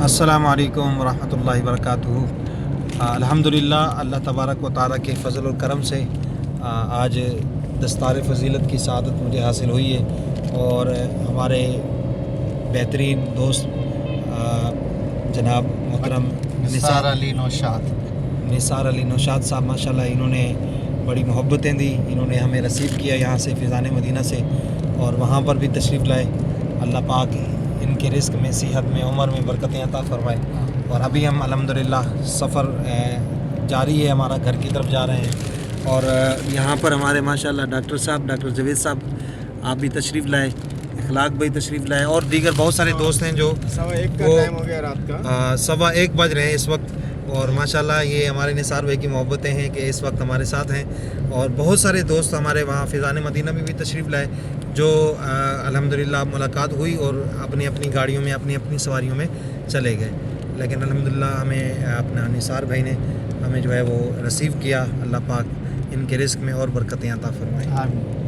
السلام علیکم ورحمۃ اللہ وبرکاتہ۔ الحمدللہ اللہ تبارک و تعالیٰ کے فضل و کرم سے آج دستار فضیلت کی سعادت مجھے حاصل ہوئی ہے، اور ہمارے بہترین دوست جناب محترم نثار علی نوشاد صاحب ماشاءاللہ انہوں نے بڑی محبتیں دی، انہوں نے ہمیں رسیو کیا یہاں سے فیضان مدینہ سے، اور وہاں پر بھی تشریف لائے۔ اللہ پاک ان کے رزق میں، صحت میں، عمر میں برکتیں عطا فرمائے۔ اور ابھی ہم الحمدللہ سفر جاری ہے، ہمارا گھر کی طرف جا رہے ہیں، اور یہاں پر ہمارے ماشاءاللہ ڈاکٹر جاوید صاحب آپ بھی تشریف لائے، اخلاق بھائی تشریف لائے، اور دیگر بہت سارے دوست ہیں جو 1:15 کا ٹائم ہو گیا رات کا، 1:15 بج رہے ہیں اس وقت، اور ماشاءاللہ یہ ہمارے نثار بھائی کی محبتیں ہیں کہ اس وقت ہمارے ساتھ ہیں۔ اور بہت سارے دوست ہمارے وہاں فیضان مدینہ میں بھی تشریف لائے، جو الحمدللہ ملاقات ہوئی اور اپنی اپنی گاڑیوں میں، اپنی اپنی سواریوں میں چلے گئے، لیکن الحمدللہ ہمیں اپنا نثار بھائی نے ہمیں جو ہے وہ رسیو کیا۔ اللہ پاک ان کے رزق میں اور برکتیں عطا فرمائے۔ آمین۔